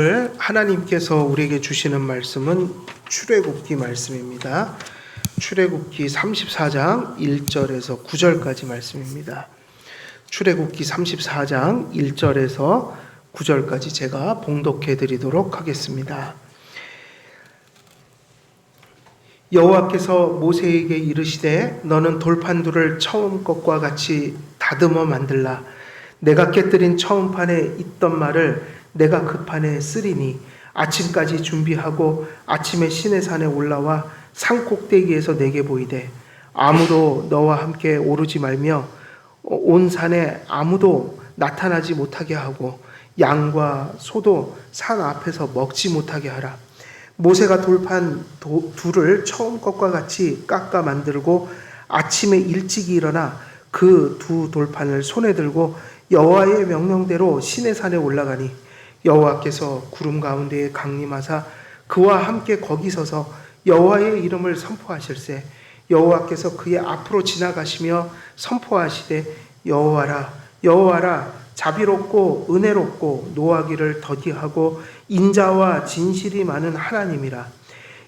오늘 하나님께서 우리에게 주시는 말씀은 출애굽기 말씀입니다. 출애굽기 34장 1절에서 9절까지 말씀입니다. 출애굽기 34장 1절에서 9절까지 제가 봉독해 드리도록 하겠습니다. 여호와께서 모세에게 이르시되 너는 돌판두를 처음 것과 같이 다듬어 만들라. 내가 깨뜨린 처음 판에 있던 말을 내가 그 판에 쓰리니 아침까지 준비하고 아침에 시내산에 올라와 산 꼭대기에서 내게 보이되 아무도 너와 함께 오르지 말며 온 산에 아무도 나타나지 못하게 하고 양과 소도 산 앞에서 먹지 못하게 하라. 모세가 돌판 둘을 처음 것과 같이 깎아 만들고 아침에 일찍이 일어나 그 두 돌판을 손에 들고 여호와의 명령대로 시내산에 올라가니 여호와께서 구름 가운데에 강림하사 그와 함께 거기 서서 여호와의 이름을 선포하실세. 여호와께서 그의 앞으로 지나가시며 선포하시되 여호와라 여호와라 자비롭고 은혜롭고 노하기를 더디하고 인자와 진실이 많은 하나님이라.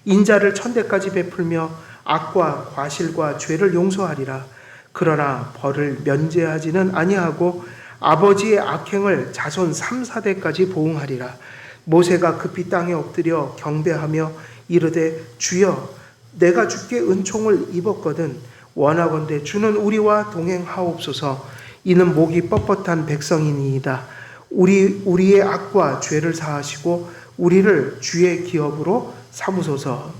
인자를 천대까지 베풀며 악과 과실과 죄를 용서하리라. 그러나 벌을 면제하지는 아니하고 아버지의 악행을 자손 3, 4대까지 보응하리라. 모세가 급히 땅에 엎드려 경배하며 이르되 주여 내가 주께 은총을 입었거든 원하건대 주는 우리와 동행하옵소서. 이는 목이 뻣뻣한 백성이니이다. 우리의 악과 죄를 사하시고 우리를 주의 기업으로 삼으소서.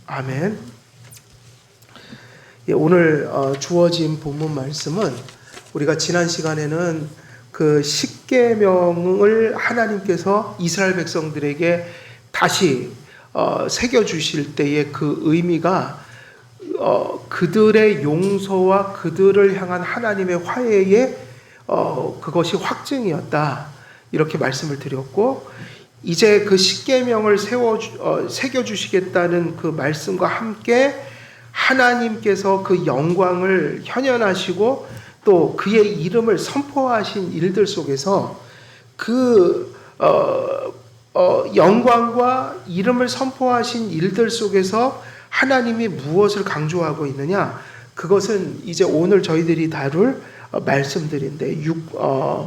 아멘. 오늘 주어진 본문 말씀은 우리가 지난 시간에는 그 십계명을 하나님께서 이스라엘 백성들에게 다시 새겨주실 때의 그 의미가 그들의 용서와 그들을 향한 하나님의 화해의 그것이 확증이었다. 이렇게 말씀을 드렸고, 이제 그 십계명을 새겨주시겠다는 그 말씀과 함께 하나님께서 그 영광을 현현하시고 또 그의 이름을 선포하신 일들 속에서 그 영광과 이름을 선포하신 일들 속에서 하나님이 무엇을 강조하고 있느냐? 그것은 이제 오늘 저희들이 다룰 말씀들인데 6절,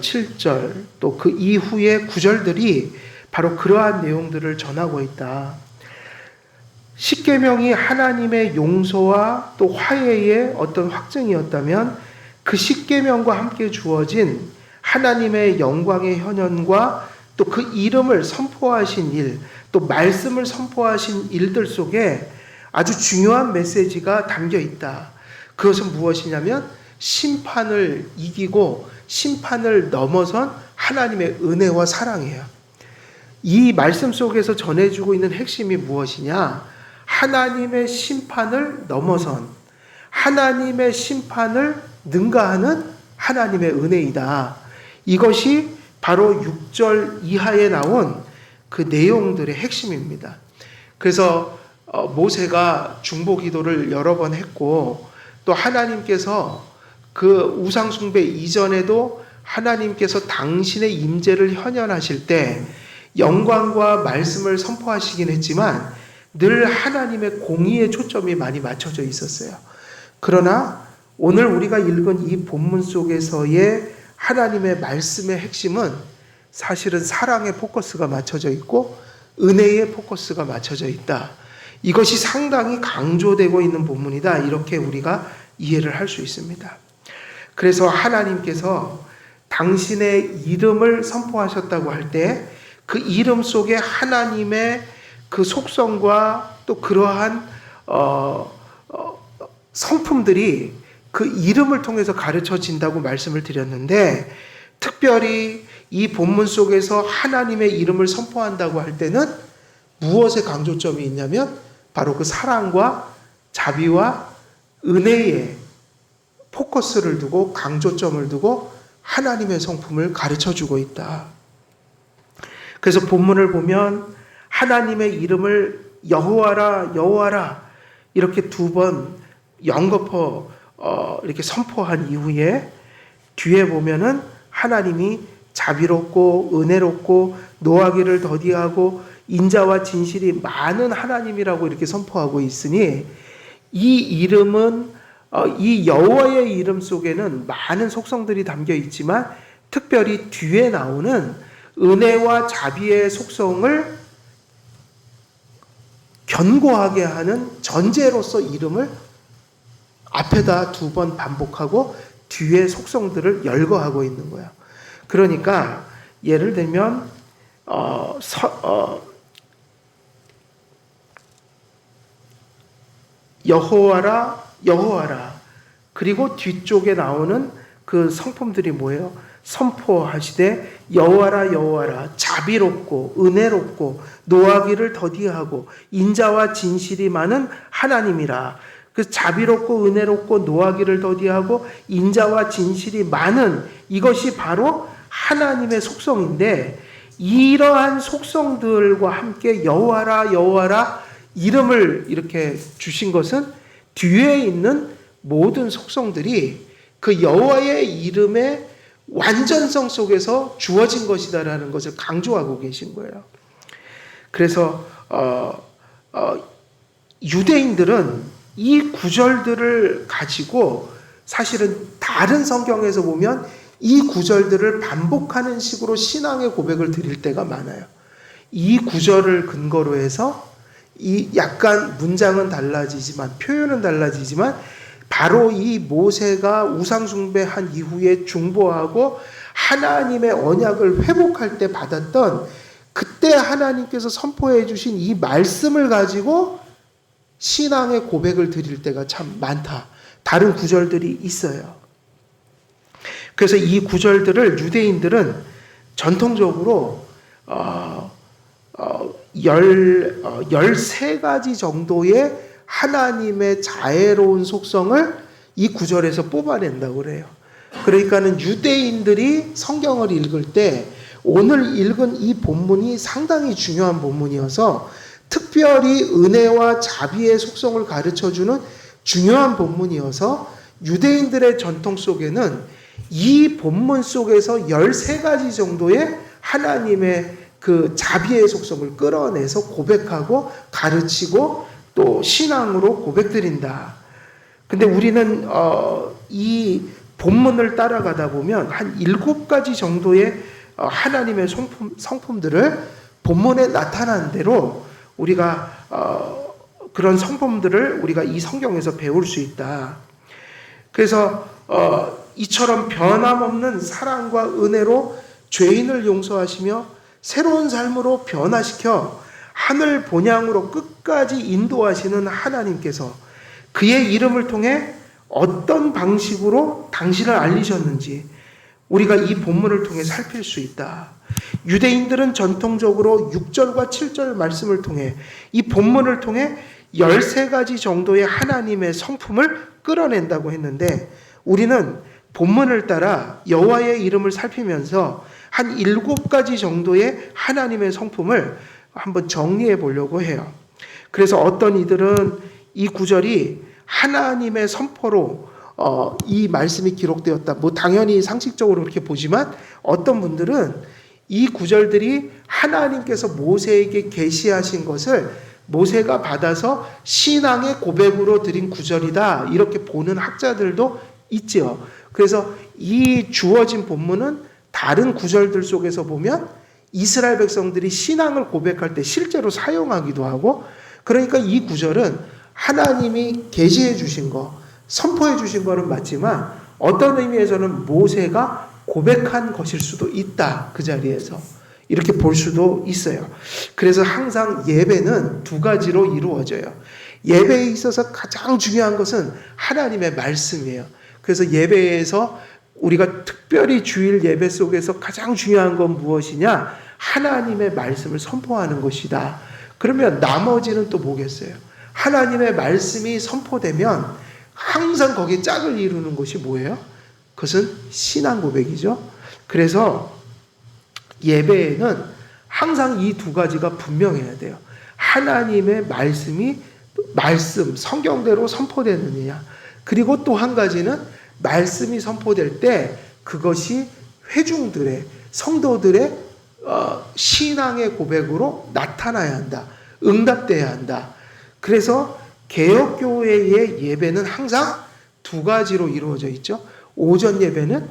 7절 또 그 이후의 9절들이 바로 그러한 내용들을 전하고 있다. 십계명이 하나님의 용서와 또 화해의 어떤 확증이었다면 그 십계명과 함께 주어진 하나님의 영광의 현현과 또 그 이름을 선포하신 일, 또 말씀을 선포하신 일들 속에 아주 중요한 메시지가 담겨 있다. 그것은 무엇이냐면 심판을 이기고 심판을 넘어선 하나님의 은혜와 사랑이에요. 이 말씀 속에서 전해주고 있는 핵심이 무엇이냐? 하나님의 심판을 넘어선 하나님의 심판을 능가하는 하나님의 은혜이다. 이것이 바로 6절 이하에 나온 그 내용들의 핵심입니다. 그래서 모세가 중보기도를 여러 번 했고 또 하나님께서 그 우상숭배 이전에도 하나님께서 당신의 임재를 현현하실 때 영광과 말씀을 선포하시긴 했지만 늘 하나님의 공의의 초점이 많이 맞춰져 있었어요. 그러나 오늘 우리가 읽은 이 본문 속에서의 하나님의 말씀의 핵심은 사실은 사랑의 포커스가 맞춰져 있고 은혜의 포커스가 맞춰져 있다. 이것이 상당히 강조되고 있는 본문이다. 이렇게 우리가 이해를 할 수 있습니다. 그래서 하나님께서 당신의 이름을 선포하셨다고 할 때 그 이름 속에 하나님의 그 속성과 또 그러한 성품들이 그 이름을 통해서 가르쳐진다고 말씀을 드렸는데, 특별히 이 본문 속에서 하나님의 이름을 선포한다고 할 때는 무엇에 강조점이 있냐면 바로 그 사랑과 자비와 은혜에 포커스를 두고 강조점을 두고 하나님의 성품을 가르쳐주고 있다. 그래서 본문을 보면 하나님의 이름을 여호와라 여호와라 이렇게 두 번 연거푸 이렇게 선포한 이후에 뒤에 보면은 하나님이 자비롭고 은혜롭고 노하기를 더디하고 인자와 진실이 많은 하나님이라고 이렇게 선포하고 있으니 이 이름은 이 여호와의 이름 속에는 많은 속성들이 담겨 있지만 특별히 뒤에 나오는 은혜와 자비의 속성을 견고하게 하는 전제로서 이름을 앞에다 2번 반복하고 뒤에 속성들을 열거하고 있는 거예요. 그러니까 예를 들면 여호와라 여호와라 그리고 뒤쪽에 나오는 그 성품들이 뭐예요? 선포하시되 여호와라 여호와라 자비롭고 은혜롭고 노하기를 더디하고 인자와 진실이 많은 하나님이라. 그 자비롭고 은혜롭고 노하기를 더디하고 인자와 진실이 많은 이것이 바로 하나님의 속성인데 이러한 속성들과 함께 여호와라 여호와라 이름을 이렇게 주신 것은 뒤에 있는 모든 속성들이 그 여호와의 이름의 완전성 속에서 주어진 것이다라는 것을 강조하고 계신 거예요. 그래서 유대인들은 이 구절들을 가지고 사실은 다른 성경에서 보면 이 구절들을 반복하는 식으로 신앙의 고백을 드릴 때가 많아요. 이 구절을 근거로 해서 이 약간 문장은 달라지지만 표현은 달라지지만 바로 이 모세가 우상 숭배한 이후에 중보하고 하나님의 언약을 회복할 때 받았던 그때 하나님께서 선포해 주신 이 말씀을 가지고 신앙의 고백을 드릴 때가 참 많다. 다른 구절들이 있어요. 그래서 이 구절들을 유대인들은 전통적으로 13가지 정도의 하나님의 자애로운 속성을 이 구절에서 뽑아낸다고 그래요. 그러니까는 유대인들이 성경을 읽을 때 오늘 읽은 이 본문이 상당히 중요한 본문이어서 특별히 은혜와 자비의 속성을 가르쳐주는 중요한 본문이어서 유대인들의 전통 속에는 이 본문 속에서 13가지 정도의 하나님의 그 자비의 속성을 끌어내서 고백하고 가르치고 또 신앙으로 고백드린다. 근데 우리는 이 본문을 따라가다 보면 한 7가지 정도의 하나님의 성품들을 본문에 나타난 대로 우리가 그런 성품들을 우리가 이 성경에서 배울 수 있다. 그래서 이처럼 변함없는 사랑과 은혜로 죄인을 용서하시며 새로운 삶으로 변화시켜 하늘 본향으로 끝까지 인도하시는 하나님께서 그의 이름을 통해 어떤 방식으로 당신을 알리셨는지 우리가 이 본문을 통해 살필 수 있다. 유대인들은 전통적으로 6절과 7절 말씀을 통해 이 본문을 통해 13가지 정도의 하나님의 성품을 끌어낸다고 했는데 우리는 본문을 따라 여호와의 이름을 살피면서 한 7가지 정도의 하나님의 성품을 한번 정리해 보려고 해요. 그래서 어떤 이들은 이 구절이 하나님의 선포로 이 말씀이 기록되었다. 뭐 당연히 상식적으로 그렇게 보지만 어떤 분들은 이 구절들이 하나님께서 모세에게 계시하신 것을 모세가 받아서 신앙의 고백으로 드린 구절이다. 이렇게 보는 학자들도 있죠. 그래서 이 주어진 본문은 다른 구절들 속에서 보면 이스라엘 백성들이 신앙을 고백할 때 실제로 사용하기도 하고 그러니까 이 구절은 하나님이 계시해 주신 거, 선포해 주신 거는 맞지만 어떤 의미에서는 모세가 고백한 것일 수도 있다. 그 자리에서. 이렇게 볼 수도 있어요. 그래서 항상 예배는 2가지로 이루어져요. 예배에 있어서 가장 중요한 것은 하나님의 말씀이에요. 그래서 예배에서 우리가 특별히 주일 예배 속에서 가장 중요한 건 무엇이냐? 하나님의 말씀을 선포하는 것이다. 그러면 나머지는 또 뭐겠어요? 하나님의 말씀이 선포되면 항상 거기에 짝을 이루는 것이 뭐예요? 그것은 신앙 고백이죠. 그래서 예배에는 항상 이 2가지가 분명해야 돼요. 하나님의 말씀, 성경대로 선포되느냐. 그리고 또 한 가지는 말씀이 선포될 때 그것이 회중들의 성도들의 신앙의 고백으로 나타나야 한다. 응답돼야 한다. 그래서 개혁교회의 예배는 항상 두 가지로 이루어져 있죠. 오전 예배는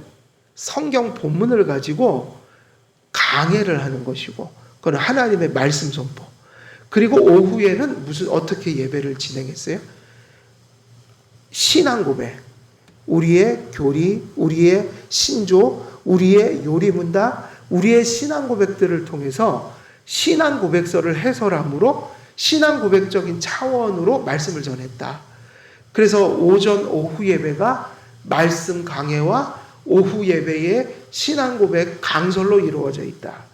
성경 본문을 가지고 강해를 하는 것이고, 그건 하나님의 말씀 선포. 그리고 오후에는 어떻게 예배를 진행했어요? 신앙 고백. 우리의 교리, 우리의 신조, 우리의 요리문답, 우리의 신앙 고백들을 통해서 신앙 고백서를 해설함으로 신앙 고백적인 차원으로 말씀을 전했다. 그래서 오전, 오후 예배가 말씀 강해와 오후 예배의 신앙 고백 강설로 이루어져 있다.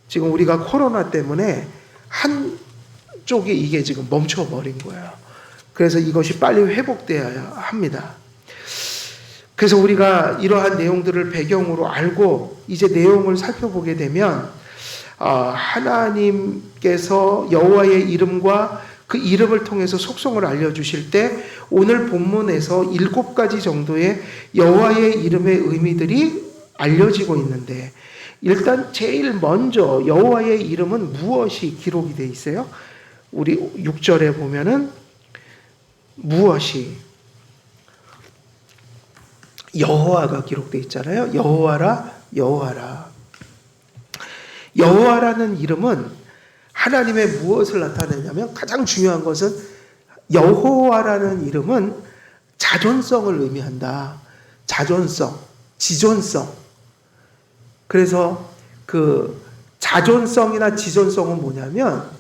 지금 우리가 코로나 때문에 한쪽이 이게 지금 멈춰버린 거예요. 그래서 이것이 빨리 회복되어야 합니다. 그래서 우리가 이러한 내용들을 배경으로 알고 이제 내용을 살펴보게 되면 하나님께서 여호와의 이름과 그 이름을 통해서 속성을 알려주실 때 오늘 본문에서 7가지 정도의 여호와의 이름의 의미들이 알려지고 있는데, 일단 제일 먼저 여호와의 이름은 무엇이 기록이 되어 있어요? 우리 6절에 보면은 무엇이 여호와가 기록되어 있잖아요. 여호와라, 여호와라. 여호와라는 이름은 하나님의 무엇을 나타내냐면, 가장 중요한 것은 여호와라는 이름은 자존성을 의미한다. 자존성, 지존성. 그래서 그 자존성이나 지존성은 뭐냐면,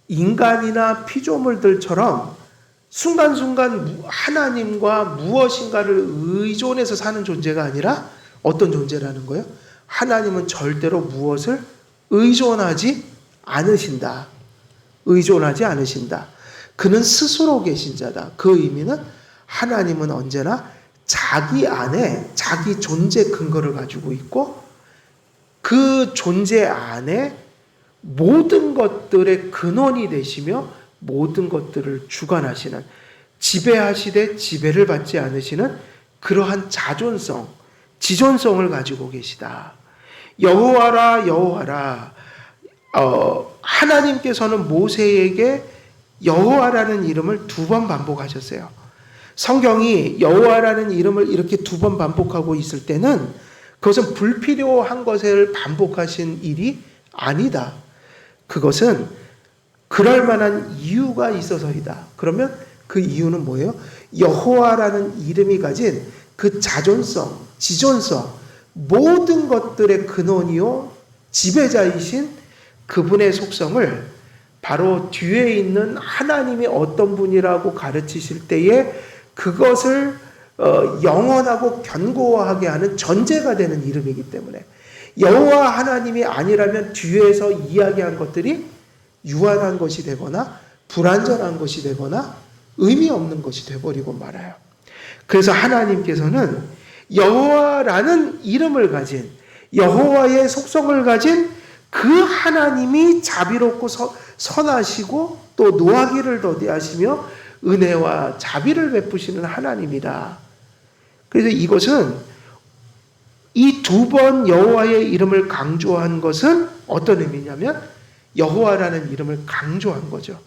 인간이나 피조물들처럼 순간순간 하나님과 무엇인가를 의존해서 사는 존재가 아니라 어떤 존재라는 거예요? 하나님은 절대로 무엇을 의존하지 않으신다. 의존하지 않으신다. 그는 스스로 계신 자다. 그 의미는 하나님은 언제나 자기 안에 자기 존재 근거를 가지고 있고, 그 존재 안에 모든 것들의 근원이 되시며 모든 것들을 주관하시는, 지배하시되 지배를 받지 않으시는 그러한 자존성, 지존성을 가지고 계시다. 여호와라, 여호와라. 하나님께서는 모세에게 여호와라는 이름을 2번 반복하셨어요. 성경이 여호와라는 이름을 이렇게 2번 반복하고 있을 때는 그것은 불필요한 것을 반복하신 일이 아니다. 그것은 그럴 만한 이유가 있어서이다. 그러면 그 이유는 뭐예요? 여호와라는 이름이 가진 그 자존성, 지존성, 모든 것들의 근원이요 지배자이신 그분의 속성을 바로 뒤에 있는 하나님이 어떤 분이라고 가르치실 때에 그것을 영원하고 견고하게 하는 전제가 되는 이름이기 때문에, 여호와 하나님이 아니라면 뒤에서 이야기한 것들이 유한한 것이 되거나 불완전한 것이 되거나 의미 없는 것이 되어버리고 말아요. 그래서 하나님께서는 여호와라는 이름을 가진, 여호와의 속성을 가진 그 하나님이 자비롭고 선하시고 또 노하기를 더디하시며 은혜와 자비를 베푸시는 하나님이다. 그래서 이것은 이 2번 여호와의 이름을 강조한 것은 어떤 의미냐면, 여호와라는 이름을 강조한 거죠.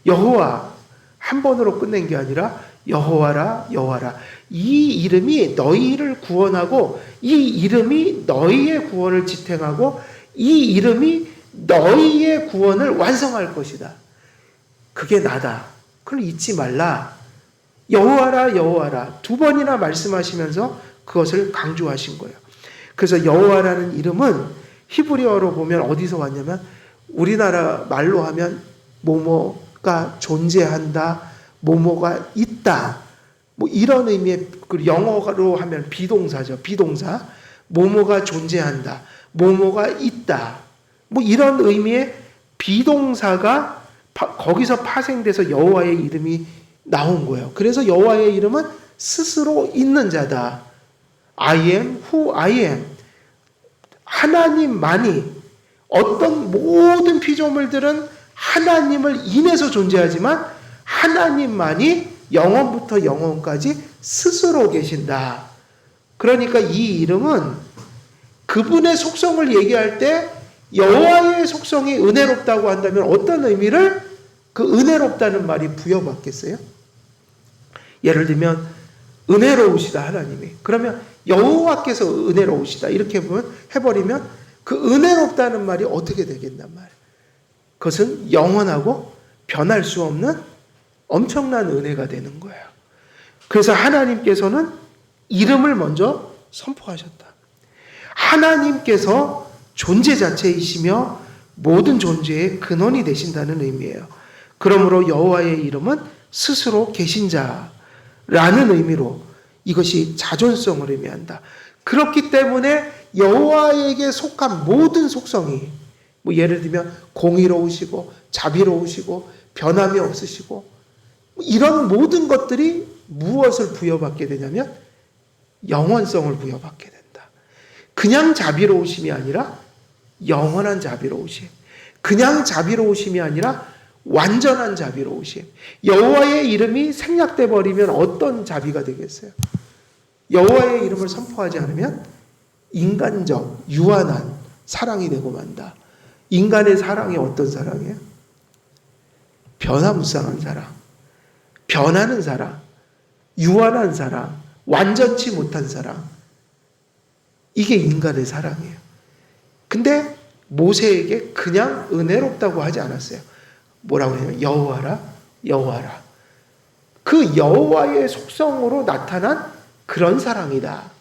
여호와 한 번으로 끝낸 게 아니라 여호와라, 여호와라. 이 이름이 너희를 구원하고, 이 이름이 너희의 구원을 지탱하고, 이 이름이 너희의 구원을 완성할 것이다. 그게 나다. 그걸 잊지 말라. 여호와라, 여호와라 2번이나 말씀하시면서 그것을 강조하신 거예요. 그래서 여호와라는 이름은 히브리어로 보면 어디서 왔냐면, 우리나라 말로 하면 뭐뭐가 존재한다, 뭐뭐가 있다, 뭐 이런 의미의, 영어로 하면 비동사죠. 비동사. 뭐뭐가 존재한다, 뭐뭐가 있다, 뭐 이런 의미의 비동사가 거기서 파생돼서 여호와의 이름이 나온 거예요. 그래서 여호와의 이름은 스스로 있는 자다. I am who I am. 하나님만이, 어떤 모든 피조물들은 하나님을 인해서 존재하지만 하나님만이 영원부터 영원까지 스스로 계신다. 그러니까 이 이름은 그분의 속성을 얘기할 때 여호와의 속성이 은혜롭다고 한다면 어떤 의미를 그 은혜롭다는 말이 부여받겠어요? 예를 들면 은혜로우시다 하나님이. 그러면 여호와께서 은혜로우시다 이렇게 해버리면 그 은혜롭다는 말이 어떻게 되겠단 말이에요. 그것은 영원하고 변할 수 없는 엄청난 은혜가 되는 거예요. 그래서 하나님께서는 이름을 먼저 선포하셨다. 하나님께서 존재 자체이시며 모든 존재의 근원이 되신다는 의미예요. 그러므로 여호와의 이름은 스스로 계신 자라는 의미로 이것이 자존성을 의미한다. 그렇기 때문에 여호와에게 속한 모든 속성이 뭐 예를 들면 공의로우시고 자비로우시고 변함이 없으시고 이런 모든 것들이 무엇을 부여받게 되냐면 영원성을 부여받게 된다. 그냥 자비로우심이 아니라 영원한 자비로우심. 그냥 자비로우심이 아니라 완전한 자비로우심. 여호와의 이름이 생략돼 버리면 어떤 자비가 되겠어요? 여호와의 이름을 선포하지 않으면 인간적, 유한한 사랑이 되고 만다. 인간의 사랑이 어떤 사랑이에요? 변화무쌍한 사랑, 변하는 사랑, 유한한 사랑, 완전치 못한 사랑. 이게 인간의 사랑이에요. 근데 모세에게 그냥 은혜롭다고 하지 않았어요. 뭐라고 해요? 여호와라, 여호와라. 그 여호와의 속성으로 나타난 그런 사랑이다.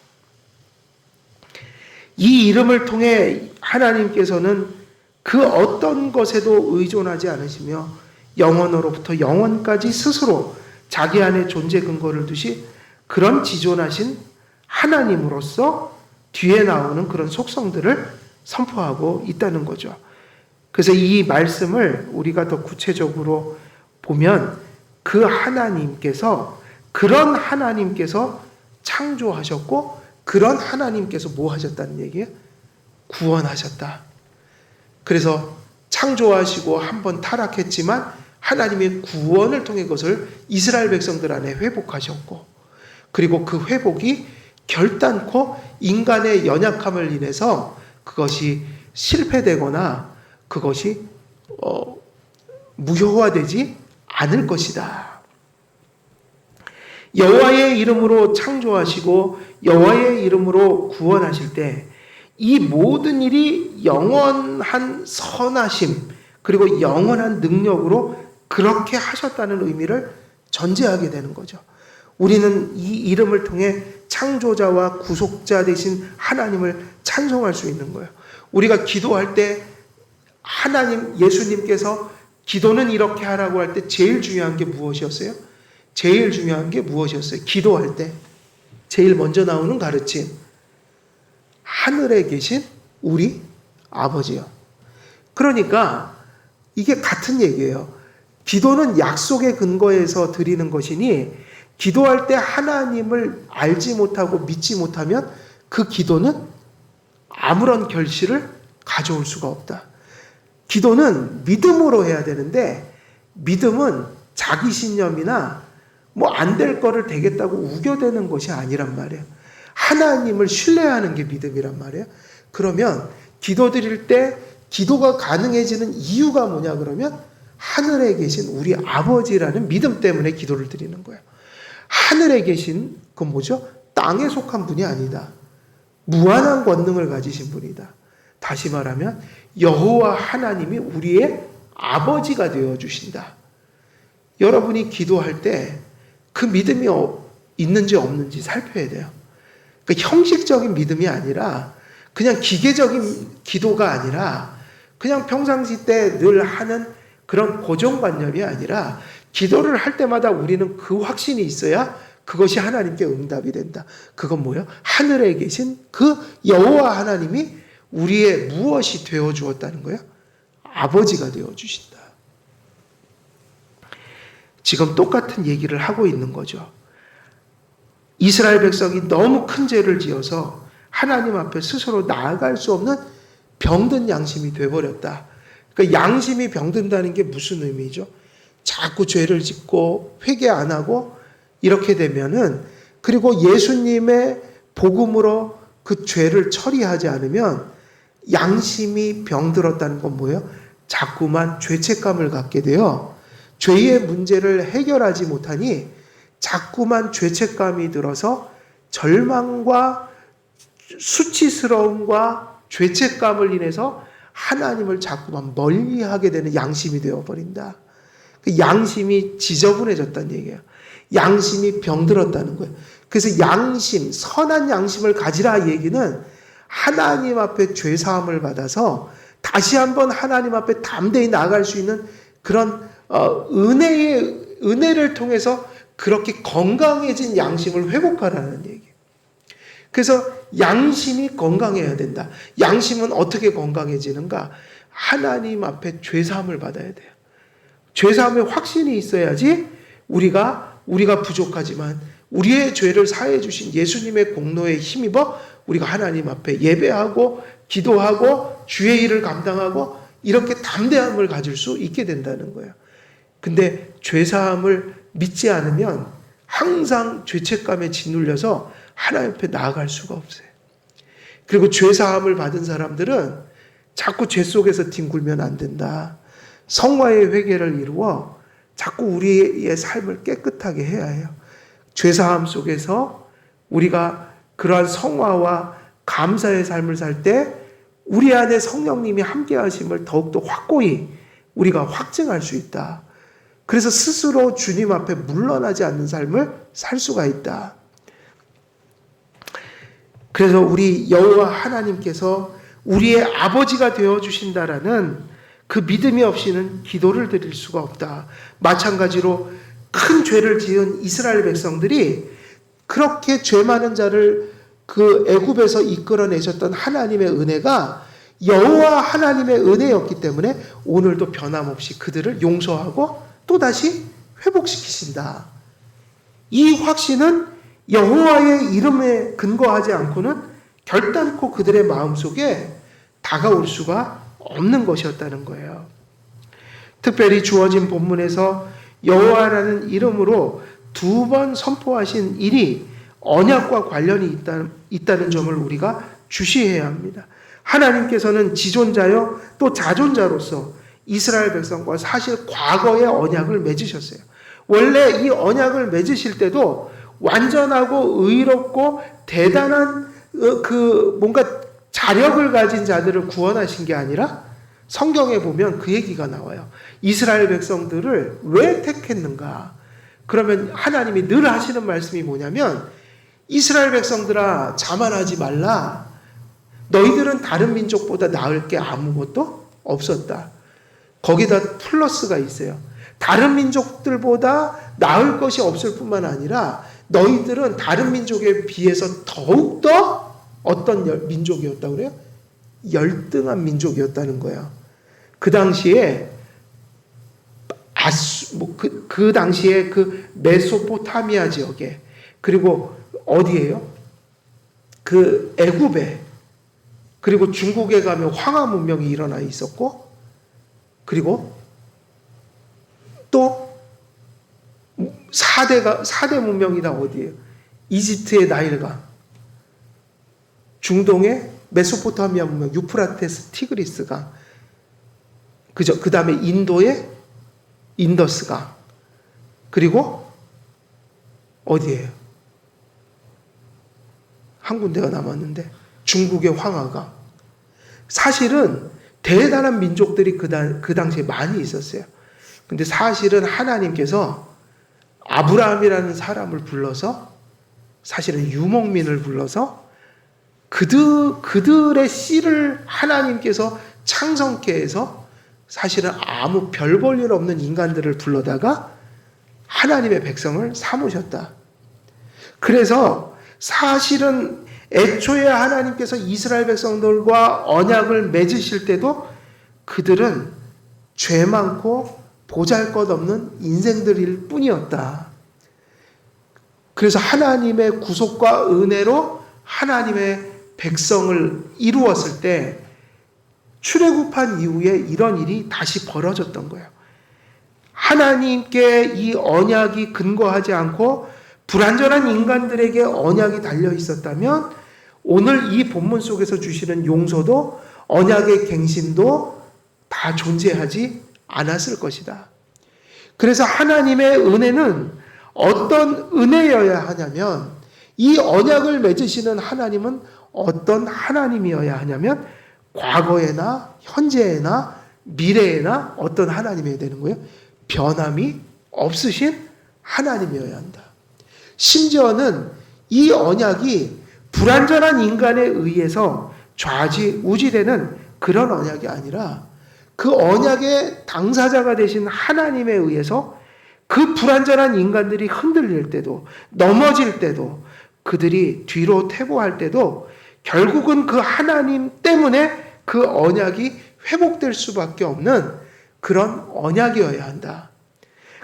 이 이름을 통해 하나님께서는 그 어떤 것에도 의존하지 않으시며 영원으로부터 영원까지 스스로 자기 안에 존재 근거를 두시 그런 지존하신 하나님으로서 뒤에 나오는 그런 속성들을 선포하고 있다는 거죠. 그래서 이 말씀을 우리가 더 구체적으로 보면 그 하나님께서 그런 하나님께서 창조하셨고 그런 하나님께서 뭐 하셨다는 얘기예요? 구원하셨다. 그래서 창조하시고 한번 타락했지만 하나님의 구원을 통해 그것을 이스라엘 백성들 안에 회복하셨고 그리고 그 회복이 결단코 인간의 연약함을 인해서 그것이 실패되거나 그것이 무효화되지 않을 것이다. 여호와의 이름으로 창조하시고 여호와의 이름으로 구원하실 때 이 모든 일이 영원한 선하심 그리고 영원한 능력으로 그렇게 하셨다는 의미를 전제하게 되는 거죠. 우리는 이 이름을 통해 창조자와 구속자 되신 하나님을 찬송할 수 있는 거예요. 우리가 기도할 때 하나님, 예수님께서 기도는 이렇게 하라고 할 때 제일 중요한 게 무엇이었어요? 제일 중요한 게 무엇이었어요? 기도할 때 제일 먼저 나오는 가르침. 하늘에 계신 우리 아버지요. 그러니까 이게 같은 얘기예요. 기도는 약속의 근거에서 드리는 것이니 기도할 때 하나님을 알지 못하고 믿지 못하면 그 기도는 아무런 결실을 가져올 수가 없다. 기도는 믿음으로 해야 되는데 믿음은 자기 신념이나 뭐 안 될 거를 되겠다고 우겨대는 것이 아니란 말이에요. 하나님을 신뢰하는 게 믿음이란 말이에요. 그러면 기도 드릴 때 기도가 가능해지는 이유가 뭐냐 그러면 하늘에 계신 우리 아버지라는 믿음 때문에 기도를 드리는 거예요. 하늘에 계신 그건 뭐죠? 땅에 속한 분이 아니다. 무한한 권능을 가지신 분이다. 다시 말하면 여호와 하나님이 우리의 아버지가 되어주신다. 여러분이 기도할 때 그 믿음이 있는지 없는지 살펴야 돼요. 그러니까 형식적인 믿음이 아니라 그냥 기계적인 기도가 아니라 그냥 평상시 때 늘 하는 그런 고정관념이 아니라 기도를 할 때마다 우리는 그 확신이 있어야 그것이 하나님께 응답이 된다. 그건 뭐예요? 하늘에 계신 그 여호와 하나님이 우리의 무엇이 되어 주었다는 거예요? 아버지가 되어 주신다. 지금 똑같은 얘기를 하고 있는 거죠. 이스라엘 백성이 너무 큰 죄를 지어서 하나님 앞에 스스로 나아갈 수 없는 병든 양심이 되어버렸다. 그러니까 양심이 병든다는 게 무슨 의미죠? 자꾸 죄를 짓고 회개 안 하고 이렇게 되면은 그리고 예수님의 복음으로 그 죄를 처리하지 않으면 양심이 병들었다는 건 뭐예요? 자꾸만 죄책감을 갖게 돼요. 죄의 문제를 해결하지 못하니 자꾸만 죄책감이 들어서 절망과 수치스러움과 죄책감을 인해서 하나님을 자꾸만 멀리하게 되는 양심이 되어버린다. 그 양심이 지저분해졌다는 얘기예요. 양심이 병들었다는 거예요. 그래서 양심, 선한 양심을 가지라 얘기는 하나님 앞에 죄사함을 받아서 다시 한번 하나님 앞에 담대히 나아갈 수 있는 그런 은혜를 통해서 그렇게 건강해진 양심을 회복하라는 얘기예요. 그래서 양심이 건강해야 된다. 양심은 어떻게 건강해지는가? 하나님 앞에 죄사함을 받아야 돼요. 죄사함의 확신이 있어야지 우리가 부족하지만 우리의 죄를 사해 주신 예수님의 공로에 힘입어 우리가 하나님 앞에 예배하고 기도하고 주의 일을 감당하고 이렇게 담대함을 가질 수 있게 된다는 거예요. 근데 죄사함을 믿지 않으면 항상 죄책감에 짓눌려서 하나님 앞에 나아갈 수가 없어요. 그리고 죄사함을 받은 사람들은 자꾸 죄 속에서 뒹굴면 안 된다. 성화의 회개를 이루어 자꾸 우리의 삶을 깨끗하게 해야 해요. 죄사함 속에서 우리가 그러한 성화와 감사의 삶을 살 때 우리 안에 성령님이 함께 하심을 더욱더 확고히 우리가 확증할 수 있다. 그래서 스스로 주님 앞에 물러나지 않는 삶을 살 수가 있다. 그래서 우리 여호와 하나님께서 우리의 아버지가 되어주신다라는 그 믿음이 없이는 기도를 드릴 수가 없다. 마찬가지로 큰 죄를 지은 이스라엘 백성들이 그렇게 죄 많은 자를 그 애굽에서 이끌어내셨던 하나님의 은혜가 여호와 하나님의 은혜였기 때문에 오늘도 변함없이 그들을 용서하고 또다시 회복시키신다. 이 확신은 여호와의 이름에 근거하지 않고는 결단코 그들의 마음속에 다가올 수가 없는 것이었다는 거예요. 특별히 주어진 본문에서 여호와라는 이름으로 2번 선포하신 일이 언약과 관련이 있다는 점을 우리가 주시해야 합니다. 하나님께서는 지존자요 또 자존자로서 이스라엘 백성과 사실 과거의 언약을 맺으셨어요. 원래 이 언약을 맺으실 때도 완전하고 의롭고 대단한 뭔가 자력을 가진 자들을 구원하신 게 아니라 성경에 보면 그 얘기가 나와요. 이스라엘 백성들을 왜 택했는가? 그러면 하나님이 늘 하시는 말씀이 뭐냐면 이스라엘 백성들아 자만하지 말라. 너희들은 다른 민족보다 나을 게 아무것도 없었다. 거기다 플러스가 있어요. 다른 민족들보다 나을 것이 없을 뿐만 아니라 너희들은 다른 민족에 비해서 더욱더 어떤 민족이었다고 그래요? 열등한 민족이었다는 거예요. 그 당시에 그 당시에 그 메소포타미아 지역에 그리고 어디예요? 그 애굽에 그리고 중국에 가면 황하 문명이 일어나 있었고 그리고 또 4대 문명이 다 어디예요? 이집트의 나일강, 중동의 메소포타미아 문명, 유프라테스 티그리스강, 그죠? 그 다음에 인도의 인더스강, 그리고 어디예요? 한 군데가 남았는데 중국의 황하강. 사실은 대단한 민족들이 그 당시에 많이 있었어요. 근데 사실은 하나님께서 아브라함이라는 사람을 불러서 사실은 유목민을 불러서 그들의 씨를 하나님께서 창성케 해서 사실은 아무 별 볼 일 없는 인간들을 불러다가 하나님의 백성을 삼으셨다. 그래서 사실은 애초에 하나님께서 이스라엘 백성들과 언약을 맺으실 때도 그들은 죄 많고 보잘것없는 인생들일 뿐이었다. 그래서 하나님의 구속과 은혜로 하나님의 백성을 이루었을 때 출애굽한 이후에 이런 일이 다시 벌어졌던 거예요. 하나님께 이 언약이 근거하지 않고 불완전한 인간들에게 언약이 달려 있었다면 오늘 이 본문 속에서 주시는 용서도 언약의 갱신도 다 존재하지 않았을 것이다. 그래서 하나님의 은혜는 어떤 은혜여야 하냐면, 이 언약을 맺으시는 하나님은 어떤 하나님이어야 하냐면 과거에나 현재에나 미래에나 어떤 하나님이어야 되는 거예요? 변함이 없으신 하나님이어야 한다. 심지어는 이 언약이 불완전한 인간에 의해서 좌지우지되는 그런 언약이 아니라 그 언약의 당사자가 되신 하나님에 의해서 그 불완전한 인간들이 흔들릴 때도, 넘어질 때도, 그들이 뒤로 퇴보할 때도 결국은 그 하나님 때문에 그 언약이 회복될 수밖에 없는 그런 언약이어야 한다.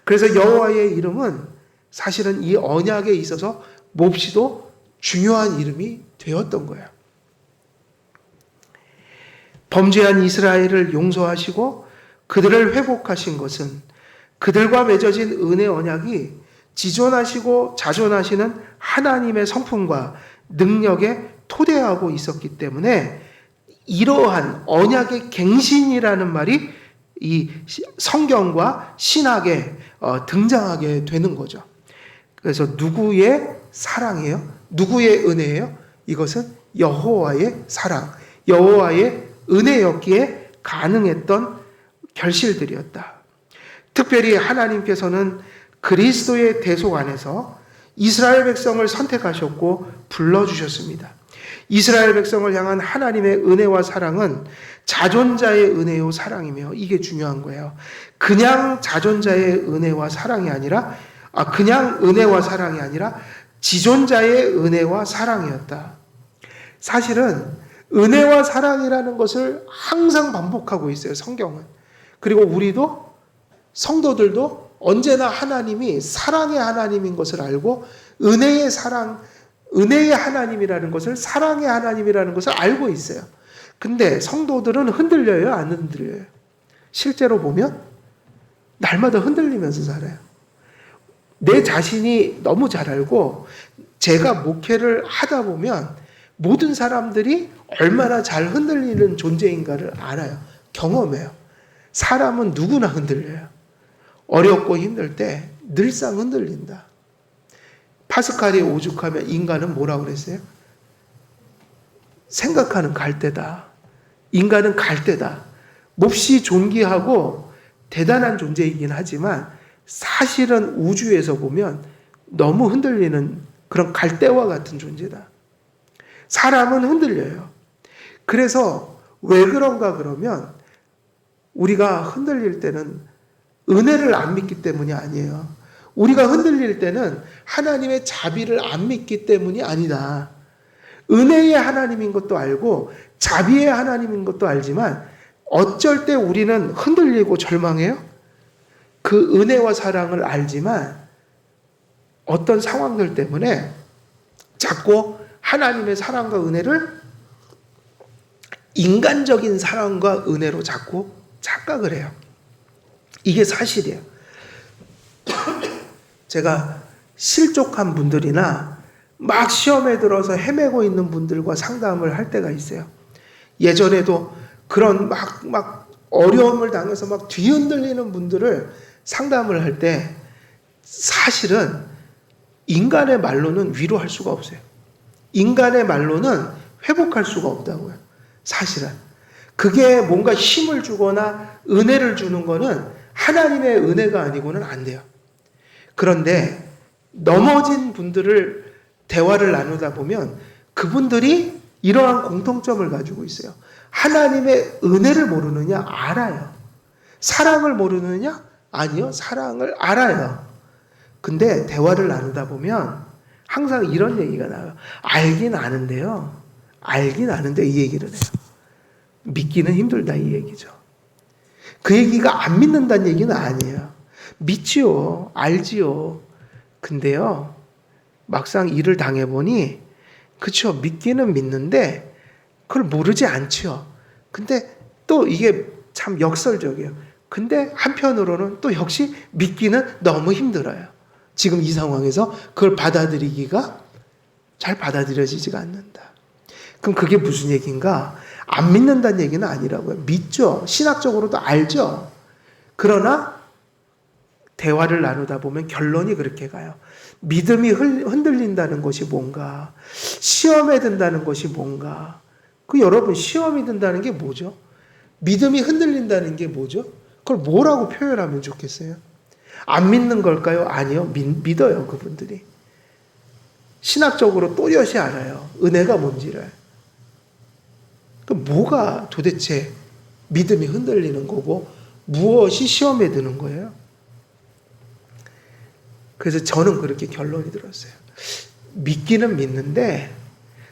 그래서 여호와의 이름은 사실은 이 언약에 있어서 몹시도 중요한 이름이 되었던 거예요. 범죄한 이스라엘을 용서하시고 그들을 회복하신 것은 그들과 맺어진 은혜 언약이 지존하시고 자존하시는 하나님의 성품과 능력에 토대하고 있었기 때문에 이러한 언약의 갱신이라는 말이 이 성경과 신학에 등장하게 되는 거죠. 그래서 누구의 사랑이에요? 누구의 은혜예요? 이것은 여호와의 사랑, 여호와의 은혜였기에 가능했던 결실들이었다. 특별히 하나님께서는 그리스도의 대속 안에서 이스라엘 백성을 선택하셨고 불러주셨습니다. 이스라엘 백성을 향한 하나님의 은혜와 사랑은 자존자의 은혜요 사랑이며, 이게 중요한 거예요. 그냥 자존자의 은혜와 사랑이 아니라, 그냥 은혜와 사랑이 아니라 지존자의 은혜와 사랑이었다. 사실은 은혜와 사랑이라는 것을 항상 반복하고 있어요, 성경은. 그리고 우리도, 성도들도 언제나 하나님이 사랑의 하나님인 것을 알고 은혜의 사랑, 은혜의 하나님이라는 것을, 사랑의 하나님이라는 것을 알고 있어요. 근데 성도들은 흔들려요, 안 흔들려요? 실제로 보면 날마다 흔들리면서 살아요. 내 자신이 너무 잘 알고, 제가 목회를 하다 보면 모든 사람들이 얼마나 잘 흔들리는 존재인가를 알아요. 경험해요. 사람은 누구나 흔들려요. 어렵고 힘들 때 늘상 흔들린다. 파스칼이 오죽하면 인간은 뭐라고 그랬어요? 생각하는 갈대다. 인간은 갈대다. 몹시 존귀하고 대단한 존재이긴 하지만 사실은 우주에서 보면 너무 흔들리는 그런 갈대와 같은 존재다. 사람은 흔들려요. 그래서 왜 그런가 그러면 우리가 흔들릴 때는 은혜를 안 믿기 때문이 아니에요. 우리가 흔들릴 때는 하나님의 자비를 안 믿기 때문이 아니다. 은혜의 하나님인 것도 알고 자비의 하나님인 것도 알지만 어쩔 때 우리는 흔들리고 절망해요? 그 은혜와 사랑을 알지만 어떤 상황들 때문에 자꾸 하나님의 사랑과 은혜를 인간적인 사랑과 은혜로 자꾸 착각을 해요. 이게 사실이에요. 제가 실족한 분들이나 막 시험에 들어서 헤매고 있는 분들과 상담을 할 때가 있어요. 예전에도 그런 막 어려움을 당해서 막 뒤흔들리는 분들을 상담을 할 때 사실은 인간의 말로는 위로할 수가 없어요. 인간의 말로는 회복할 수가 없다고요. 사실은. 그게 뭔가 힘을 주거나 은혜를 주는 거는 하나님의 은혜가 아니고는 안 돼요. 그런데 넘어진 분들을 대화를 나누다 보면 그분들이 이러한 공통점을 가지고 있어요. 하나님의 은혜를 모르느냐? 알아요. 사랑을 모르느냐? 아니요. 사랑을 알아요. 근데 대화를 나누다 보면 항상 이런 얘기가 나와요. 알긴 아는데요. 알긴 아는데 이 얘기를 해요. 믿기는 힘들다 이 얘기죠. 그 얘기가 안 믿는다는 얘기는 아니에요. 믿지요. 알지요. 근데요. 막상 일을 당해보니 그쵸. 믿기는 믿는데 그걸 모르지 않죠. 근데 또 이게 참 역설적이에요. 근데 한편으로는 또 역시 믿기는 너무 힘들어요. 지금 이 상황에서 그걸 받아들이기가 잘 받아들여지지가 않는다. 그럼 그게 무슨 얘기인가? 안 믿는다는 얘기는 아니라고요. 믿죠. 신학적으로도 알죠. 그러나 대화를 나누다 보면 결론이 그렇게 가요. 믿음이 흔들린다는 것이 뭔가? 시험에 든다는 것이 뭔가? 여러분, 시험이 든다는 게 뭐죠? 믿음이 흔들린다는 게 뭐죠? 그걸 뭐라고 표현하면 좋겠어요? 안 믿는 걸까요? 아니요. 믿어요, 그분들이. 신학적으로 또렷이 알아요. 은혜가 뭔지를. 뭐가 도대체 믿음이 흔들리는 거고 무엇이 시험에 드는 거예요? 그래서 저는 그렇게 결론이 들었어요. 믿기는 믿는데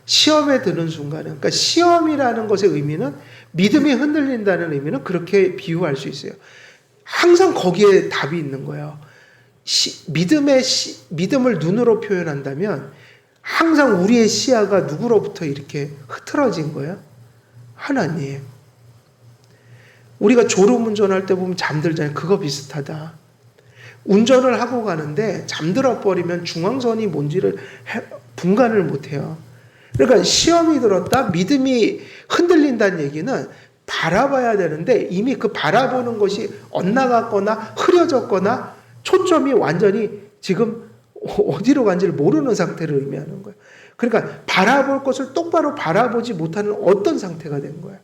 시험에 드는 순간은, 그러니까 시험이라는 것의 의미는, 믿음이 흔들린다는 의미는 그렇게 비유할 수 있어요. 항상 거기에 답이 있는 거예요. 믿음을 눈으로 표현한다면 항상 우리의 시야가 누구로부터 이렇게 흐트러진 거예요? 하나님. 우리가 졸음운전할 때 보면 잠들잖아요. 그거 비슷하다. 운전을 하고 가는데 잠들어 버리면 중앙선이 뭔지를 분간을 못해요. 그러니까 시험이 들었다, 믿음이 흔들린다는 얘기는 바라봐야 되는데 이미 그 바라보는 것이 엇나갔거나 흐려졌거나 초점이 완전히 지금 어디로 간지를 모르는 상태를 의미하는 거예요. 그러니까 바라볼 것을 똑바로 바라보지 못하는 어떤 상태가 된 거예요.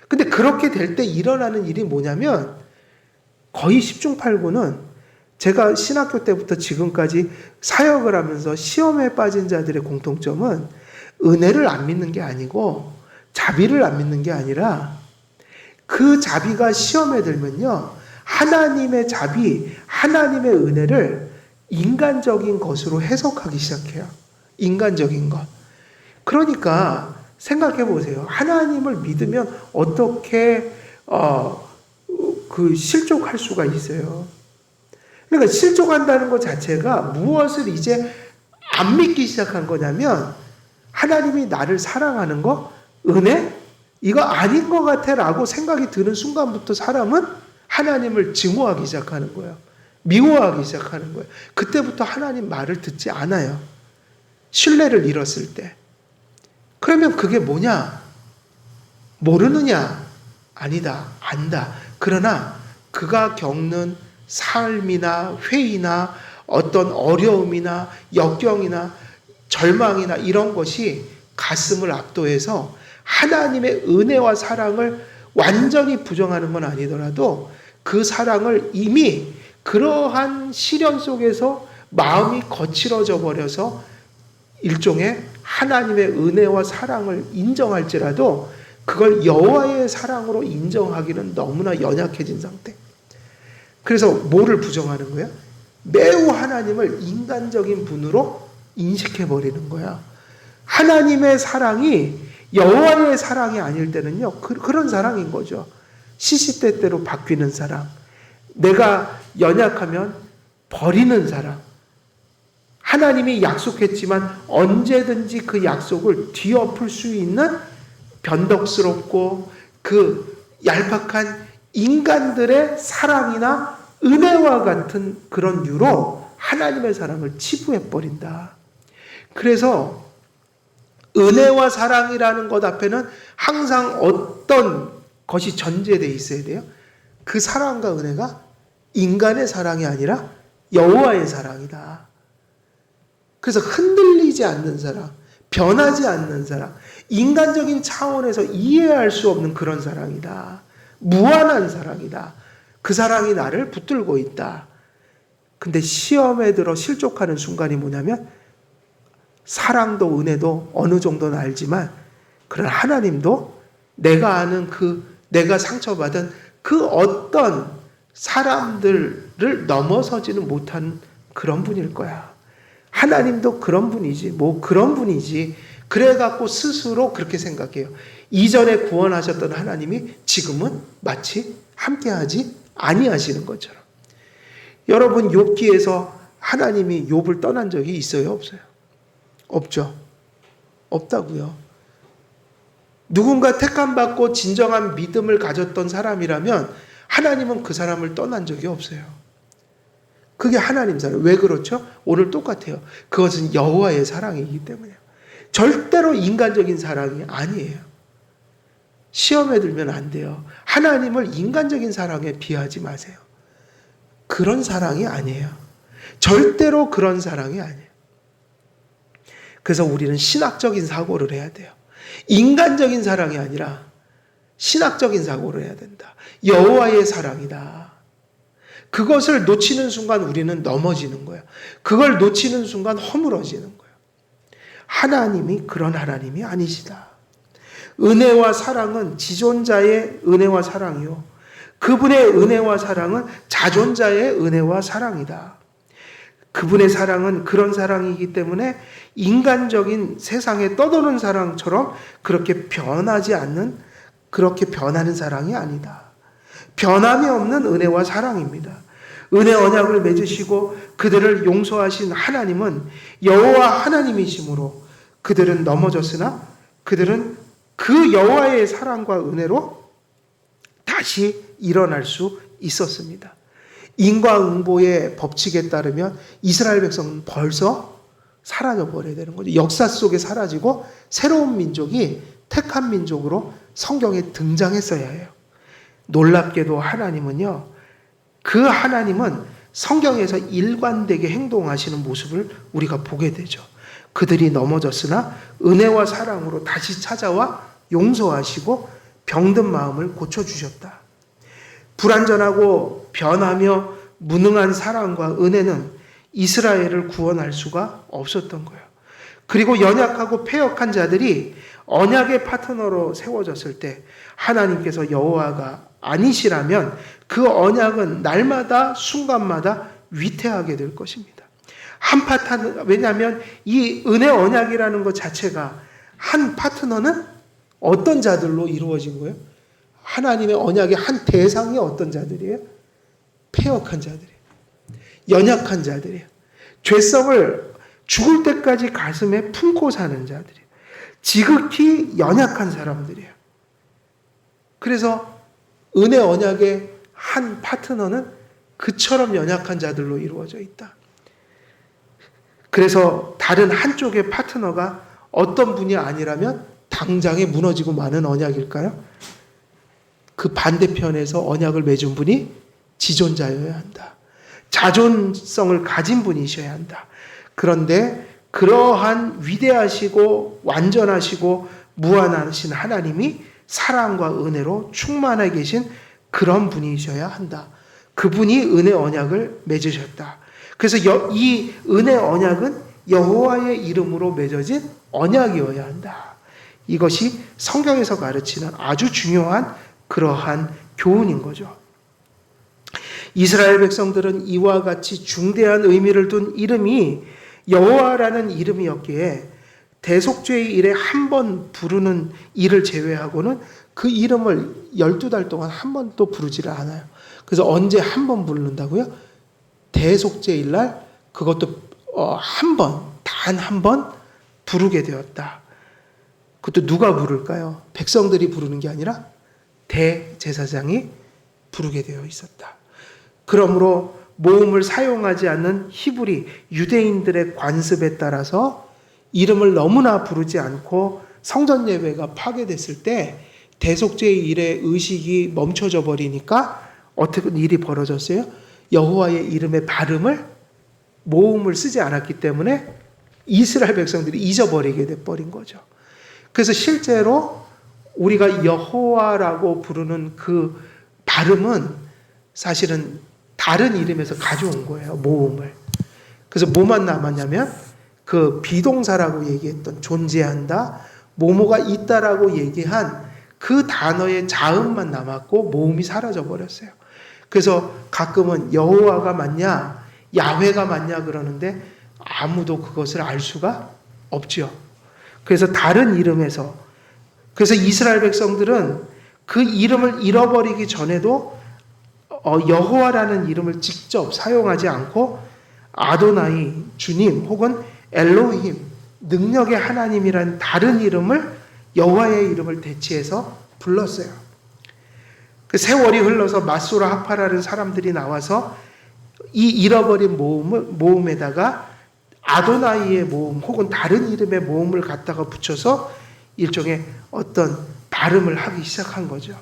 근데 그렇게 될 때 일어나는 일이 뭐냐면 거의 10중 8구는 제가 신학교 때부터 지금까지 사역을 하면서 시험에 빠진 자들의 공통점은 은혜를 안 믿는 게 아니고 자비를 안 믿는 게 아니라 그 자비가 시험에 들면요, 하나님의 자비, 하나님의 은혜를 인간적인 것으로 해석하기 시작해요. 인간적인 것. 그러니까 생각해 보세요. 하나님을 믿으면 어떻게 실족할 수가 있어요. 그러니까 실족한다는 것 자체가 무엇을 이제 안 믿기 시작한 거냐면 하나님이 나를 사랑하는 거, 은혜? 이거 아닌 것 같아 라고 생각이 드는 순간부터 사람은 하나님을 증오하기 시작하는 거예요. 미워하기 시작하는 거예요. 그때부터 하나님 말을 듣지 않아요. 신뢰를 잃었을 때. 그러면 그게 뭐냐? 모르느냐? 아니다. 안다. 그러나 그가 겪는 삶이나 회의나 어떤 어려움이나 역경이나 절망이나 이런 것이 가슴을 압도해서 하나님의 은혜와 사랑을 완전히 부정하는 건 아니더라도 그 사랑을 이미 그러한 시련 속에서 마음이 거칠어져 버려서 일종의 하나님의 은혜와 사랑을 인정할지라도 그걸 여호와의 사랑으로 인정하기는 너무나 연약해진 상태. 그래서 뭐를 부정하는 거야? 매우 하나님을 인간적인 분으로 인식해버리는 거야. 하나님의 사랑이 여호와의 사랑이 아닐 때는요, 그런 사랑인 거죠. 시시때때로 바뀌는 사랑. 내가 연약하면 버리는 사랑. 하나님이 약속했지만 언제든지 그 약속을 뒤엎을 수 있는 변덕스럽고 그 얄팍한 인간들의 사랑이나 은혜와 같은 그런 유로 하나님의 사랑을 치부해버린다. 그래서 은혜와 사랑이라는 것 앞에는 항상 어떤 것이 전제되어 있어야 돼요? 그 사랑과 은혜가 인간의 사랑이 아니라 여호와의 사랑이다. 그래서 흔들리지 않는 사랑, 변하지 않는 사랑, 인간적인 차원에서 이해할 수 없는 그런 사랑이다. 무한한 사랑이다. 그 사랑이 나를 붙들고 있다. 근데 시험에 들어 실족하는 순간이 뭐냐면 사랑도 은혜도 어느 정도는 알지만 그런 하나님도 내가 아는 내가 상처받은 그 어떤 사람들을 넘어서지는 못한 그런 분일 거야. 하나님도 그런 분이지, 그런 분이지. 그래갖고 스스로 그렇게 생각해요. 이전에 구원하셨던 하나님이 지금은 마치 함께하지 아니하시는 것처럼. 여러분, 욥기에서 하나님이 욥을 떠난 적이 있어요, 없어요? 없죠. 없다고요. 누군가 택함받고 진정한 믿음을 가졌던 사람이라면 하나님은 그 사람을 떠난 적이 없어요. 그게 하나님 사랑. 왜 그렇죠? 오늘 똑같아요. 그것은 여호와의 사랑이기 때문에요. 절대로 인간적인 사랑이 아니에요. 시험에 들면 안 돼요. 하나님을 인간적인 사랑에 비하지 마세요. 그런 사랑이 아니에요. 절대로 그런 사랑이 아니에요. 그래서 우리는 신학적인 사고를 해야 돼요. 인간적인 사랑이 아니라 신학적인 사고를 해야 된다. 여호와의 사랑이다. 그것을 놓치는 순간 우리는 넘어지는 거예요. 그걸 놓치는 순간 허물어지는 거예요. 하나님이 그런 하나님이 아니시다. 은혜와 사랑은 지존자의 은혜와 사랑이요. 그분의 은혜와 사랑은 자존자의 은혜와 사랑이다. 그분의 사랑은 그런 사랑이기 때문에 인간적인 세상에 떠도는 사랑처럼 그렇게 변하지 않는, 그렇게 변하는 사랑이 아니다. 변함이 없는 은혜와 사랑입니다. 은혜 언약을 맺으시고 그들을 용서하신 하나님은 여호와 하나님이시므로 그들은 넘어졌으나 그들은 그 여호와의 사랑과 은혜로 다시 일어날 수 있었습니다. 인과응보의 법칙에 따르면 이스라엘 백성은 벌써 사라져 버려야 되는 거죠. 역사 속에 사라지고 새로운 민족이 택한 민족으로 성경에 등장했어야 해요. 놀랍게도 하나님은요, 그 하나님은 성경에서 일관되게 행동하시는 모습을 우리가 보게 되죠. 그들이 넘어졌으나 은혜와 사랑으로 다시 찾아와 용서하시고 병든 마음을 고쳐주셨다. 불완전하고 변하며 무능한 사랑과 은혜는 이스라엘을 구원할 수가 없었던 거예요. 그리고 연약하고 패역한 자들이 언약의 파트너로 세워졌을 때 하나님께서 여호와가 아니시라면 그 언약은 날마다 순간마다 위태하게 될 것입니다. 왜냐하면 이 은혜 언약이라는 것 자체가 한 파트너는 어떤 자들로 이루어진 거예요? 하나님의 언약의 한 대상이 어떤 자들이에요? 패역한 자들이에요. 연약한 자들이에요. 죄성을 죽을 때까지 가슴에 품고 사는 자들이에요. 지극히 연약한 사람들이에요. 그래서 은혜 언약의 한 파트너는 그처럼 연약한 자들로 이루어져 있다. 그래서 다른 한쪽의 파트너가 어떤 분이 아니라면 당장에 무너지고 마는 언약일까요? 그 반대편에서 언약을 맺은 분이 지존자여야 한다. 자존성을 가진 분이셔야 한다. 그런데 그러한 위대하시고 완전하시고 무한하신 하나님이 사랑과 은혜로 충만해 계신 그런 분이셔야 한다. 그분이 은혜 언약을 맺으셨다. 그래서 이 은혜 언약은 여호와의 이름으로 맺어진 언약이어야 한다. 이것이 성경에서 가르치는 아주 중요한 그러한 교훈인 거죠. 이스라엘 백성들은 이와 같이 중대한 의미를 둔 이름이 여호와라는 이름이었기에 대속죄의 일에 한 번 부르는 일을 제외하고는 그 이름을 12달 동안 한 번도 부르지를 않아요. 그래서 언제 한 번 부른다고요? 대속죄일 날 그것도 한 번, 단 한 번 부르게 되었다. 그것도 누가 부를까요? 백성들이 부르는 게 아니라 대제사장이 부르게 되어 있었다. 그러므로 모음을 사용하지 않는 히브리 유대인들의 관습에 따라서 이름을 너무나 부르지 않고 성전 예배가 파괴됐을 때 대속죄의 일의 의식이 멈춰져 버리니까 어떻게 일이 벌어졌어요? 여호와의 이름의 발음을 모음을 쓰지 않았기 때문에 이스라엘 백성들이 잊어버리게 돼버린 거죠. 그래서 실제로 우리가 여호와라고 부르는 그 발음은 사실은 다른 이름에서 가져온 거예요. 모음을. 그래서 뭐만 남았냐면 그 비동사라고 얘기했던 존재한다, 뭐뭐가 있다라고 얘기한 그 단어의 자음만 남았고 모음이 사라져 버렸어요. 그래서 가끔은 여호와가 맞냐, 야훼가 맞냐 그러는데 아무도 그것을 알 수가 없죠. 그래서 다른 이름에서, 그래서 이스라엘 백성들은 그 이름을 잃어버리기 전에도 여호와라는 이름을 직접 사용하지 않고 아도나이, 주님 혹은 엘로힘, 능력의 하나님이라는 다른 이름을 여호와의 이름을 대체해서 불렀어요. 그 세월이 흘러서 마소라 하파라는 사람들이 나와서 이 잃어버린 모음에다가 아도나이의 모음 혹은 다른 이름의 모음을 갖다가 붙여서 일종의 어떤 발음을 하기 시작한 거죠.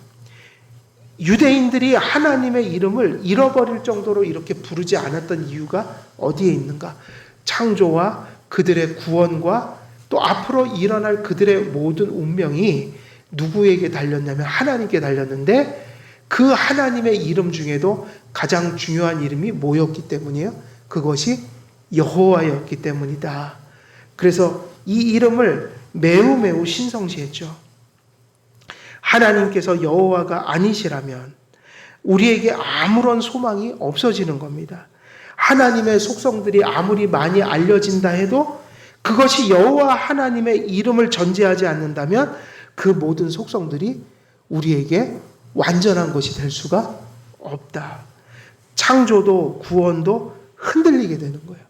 유대인들이 하나님의 이름을 잃어버릴 정도로 이렇게 부르지 않았던 이유가 어디에 있는가? 창조와 그들의 구원과 또 앞으로 일어날 그들의 모든 운명이 누구에게 달렸냐면 하나님께 달렸는데, 그 하나님의 이름 중에도 가장 중요한 이름이 뭐였기 때문이에요? 그것이 여호와였기 때문이다. 그래서 이 이름을 매우 신성시했죠. 하나님께서 여호와가 아니시라면 우리에게 아무런 소망이 없어지는 겁니다. 하나님의 속성들이 아무리 많이 알려진다 해도 그것이 여호와 하나님의 이름을 전제하지 않는다면 그 모든 속성들이 우리에게 완전한 것이 될 수가 없다. 창조도 구원도 흔들리게 되는 거예요.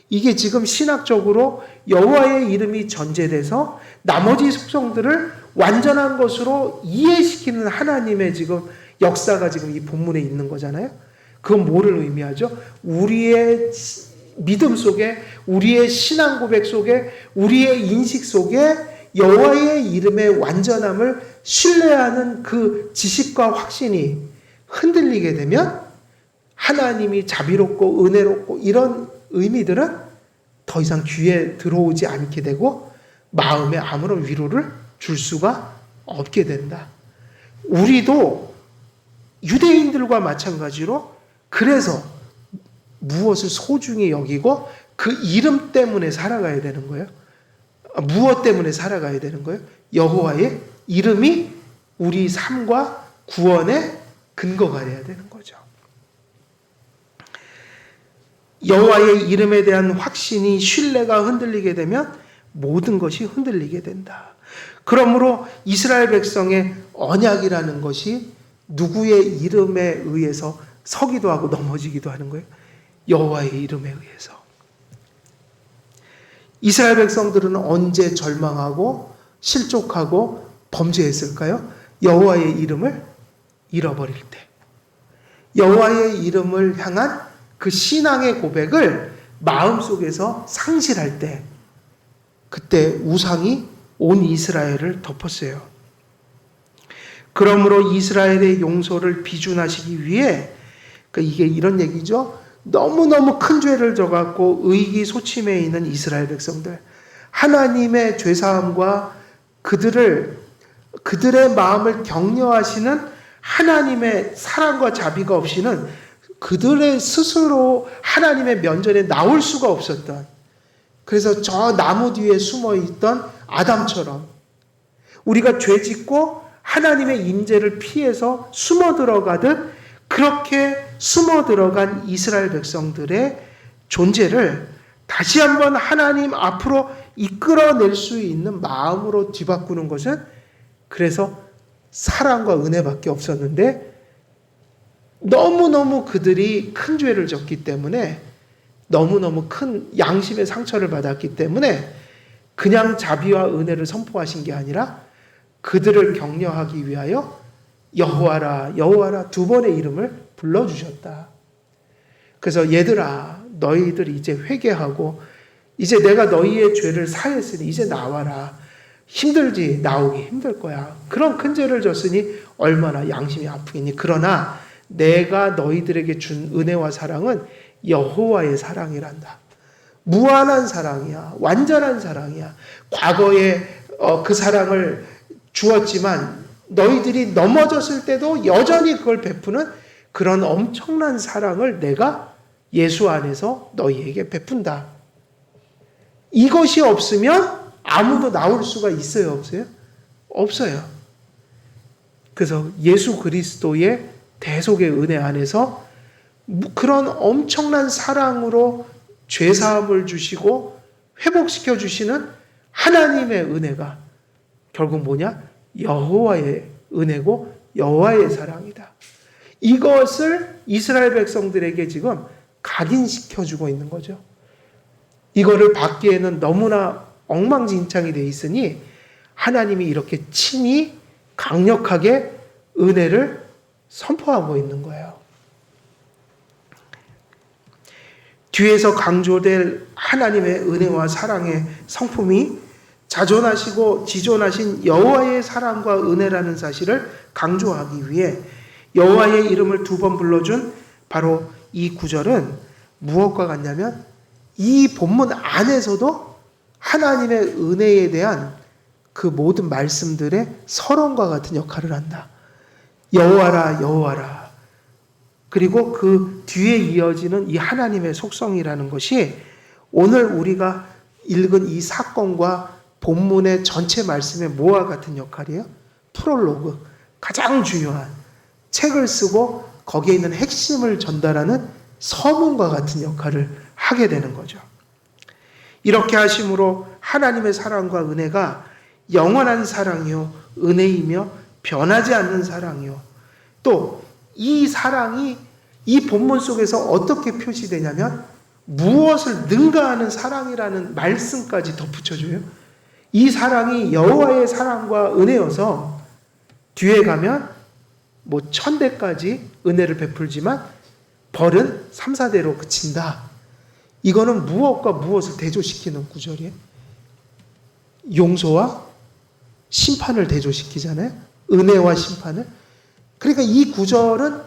이게 지금 신학적으로 여호와의 이름이 전제돼서 나머지 속성들을 완전한 것으로 이해시키는 하나님의 지금 역사가 지금 이 본문에 있는 거잖아요. 그건 뭐를 의미하죠? 우리의 믿음 속에, 우리의 신앙 고백 속에, 우리의 인식 속에 여호와의 이름의 완전함을 신뢰하는 그 지식과 확신이 흔들리게 되면 하나님이 자비롭고 은혜롭고 이런 의미들은 더 이상 귀에 들어오지 않게 되고 마음에 아무런 위로를 줄 수가 없게 된다. 우리도 유대인들과 마찬가지로 그래서 무엇을 소중히 여기고 그 이름 때문에 살아가야 되는 거예요. 무엇 때문에 살아가야 되는 거예요? 여호와의 이름이 우리 삶과 구원의 근거가 돼야 되는 거죠. 여호와의 이름에 대한 확신이, 신뢰가 흔들리게 되면 모든 것이 흔들리게 된다. 그러므로 이스라엘 백성의 언약이라는 것이 누구의 이름에 의해서 서기도 하고 넘어지기도 하는 거예요? 여호와의 이름에 의해서. 이스라엘 백성들은 언제 절망하고 실족하고 범죄했을까요? 여호와의 이름을 잃어버릴 때. 여호와의 이름을 향한 그 신앙의 고백을 마음속에서 상실할 때, 그때 우상이 온 이스라엘을 덮었어요. 그러므로 이스라엘의 용서를 비준하시기 위해, 이게 이런 얘기죠. 너무너무 큰 죄를 져갖고 의기소침해 있는 이스라엘 백성들, 하나님의 죄사함과 그들의 마음을 격려하시는 하나님의 사랑과 자비가 없이는 그들의 스스로 하나님의 면전에 나올 수가 없었던, 그래서 저 나무 뒤에 숨어 있던 아담처럼 우리가 죄 짓고 하나님의 임재를 피해서 숨어 들어가듯 그렇게 숨어 들어간 이스라엘 백성들의 존재를 다시 한번 하나님 앞으로 이끌어낼 수 있는 마음으로 뒤바꾸는 것은 그래서 사랑과 은혜밖에 없었는데, 너무너무 그들이 큰 죄를 졌기 때문에, 너무너무 큰 양심의 상처를 받았기 때문에 그냥 자비와 은혜를 선포하신 게 아니라 그들을 격려하기 위하여 여호와라 여호와라 두 번의 이름을 불러주셨다. 그래서 얘들아, 너희들 이제 회개하고 이제 내가 너희의 죄를 사했으니 이제 나와라. 힘들지? 나오기 힘들 거야. 그런 큰 죄를 졌으니 얼마나 양심이 아프겠니? 그러나 내가 너희들에게 준 은혜와 사랑은 여호와의 사랑이란다. 무한한 사랑이야. 완전한 사랑이야. 과거에 그 사랑을 주었지만 너희들이 넘어졌을 때도 여전히 그걸 베푸는 그런 엄청난 사랑을 내가 예수 안에서 너희에게 베푼다. 이것이 없으면 아무도 나올 수가 있어요? 없어요? 없어요. 그래서 예수 그리스도의 대속의 은혜 안에서 그런 엄청난 사랑으로 죄사함을 주시고 회복시켜 주시는 하나님의 은혜가 결국 뭐냐? 여호와의 은혜고 여호와의 사랑이다. 이것을 이스라엘 백성들에게 지금 각인시켜주고 있는 거죠. 이거를 받기에는 너무나 엉망진창이 돼 있으니 하나님이 이렇게 친히 강력하게 은혜를 선포하고 있는 거예요. 뒤에서 강조될 하나님의 은혜와 사랑의 성품이 자존하시고 지존하신 여호와의 사랑과 은혜라는 사실을 강조하기 위해 여호와의 이름을 2번 불러준 바로 이 구절은 무엇과 같냐면 이 본문 안에서도 하나님의 은혜에 대한 그 모든 말씀들의 서론과 같은 역할을 한다. 여호와라 여호와라. 그리고 그 뒤에 이어지는 이 하나님의 속성이라는 것이 오늘 우리가 읽은 이 사건과 본문의 전체 말씀의 뭐와 같은 역할이에요? 프롤로그, 가장 중요한 책을 쓰고 거기에 있는 핵심을 전달하는 서문과 같은 역할을 하게 되는 거죠. 이렇게 하심으로 하나님의 사랑과 은혜가 영원한 사랑이요 은혜이며 변하지 않는 사랑이요. 또 이 사랑이 이 본문 속에서 어떻게 표시되냐면 무엇을 능가하는 사랑이라는 말씀까지 덧붙여줘요. 이 사랑이 여호와의 사랑과 은혜여서 뒤에 가면 1000대까지 은혜를 베풀지만 벌은 3, 4대로 그친다. 이거는 무엇과 무엇을 대조시키는 구절이에요? 용서와 심판을 대조시키잖아요. 은혜와 심판을. 그러니까 이 구절은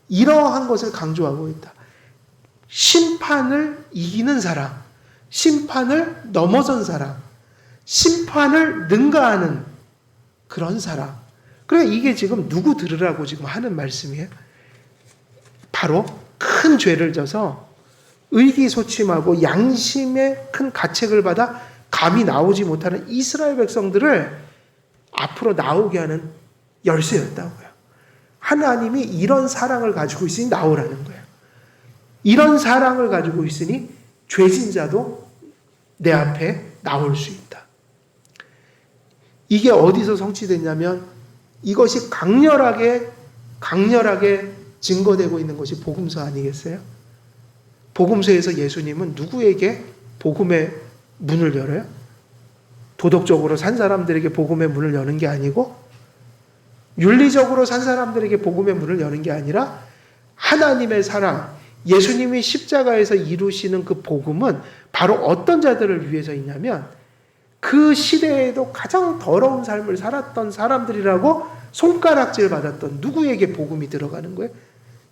이러한 것을 강조하고 있다. 심판을 이기는 사람, 심판을 넘어선 사람, 심판을 능가하는 그런 사람. 그러니까 이게 지금 누구 들으라고 지금 하는 말씀이에요? 바로 큰 죄를 져서 의기소침하고 양심의 큰 가책을 받아 감히 나오지 못하는 이스라엘 백성들을 앞으로 나오게 하는 열쇠였다고요. 하나님이 이런 사랑을 가지고 있으니 나오라는 거예요. 이런 사랑을 가지고 있으니 죄진 자도 내 앞에 나올 수 있다. 이게 어디서 성취됐냐면 이것이 강렬하게 증거되고 있는 것이 복음서 아니겠어요? 복음서에서 예수님은 누구에게 복음의 문을 열어요? 도덕적으로 산 사람들에게 복음의 문을 여는 게 아니고 윤리적으로 산 사람들에게 복음의 문을 여는 게 아니라 하나님의 사랑, 예수님이 십자가에서 이루시는 그 복음은 바로 어떤 자들을 위해서 있냐면 그 시대에도 가장 더러운 삶을 살았던 사람들이라고 손가락질 받았던 누구에게 복음이 들어가는 거예요?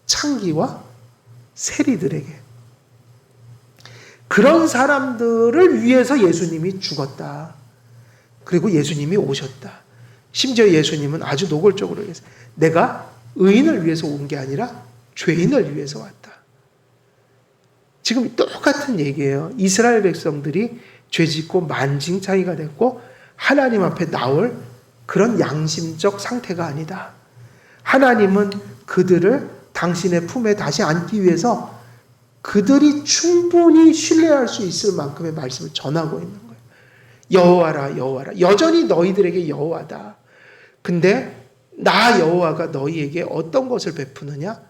창기와 세리들에게. 그런 사람들을 위해서 예수님이 죽었다. 그리고 예수님이 오셨다. 심지어 예수님은 아주 노골적으로 얘기했어요. 내가 의인을 위해서 온 게 아니라 죄인을 위해서 왔다. 지금 똑같은 얘기예요. 이스라엘 백성들이 죄짓고 만진창이가 됐고 하나님 앞에 나올 그런 양심적 상태가 아니다. 하나님은 그들을 당신의 품에 다시 안기 위해서 그들이 충분히 신뢰할 수 있을 만큼의 말씀을 전하고 있는 거예요. 여호와라 여호와라. 여전히 너희들에게 여호와다. 근데 나 여호와가 너희에게 어떤 것을 베푸느냐?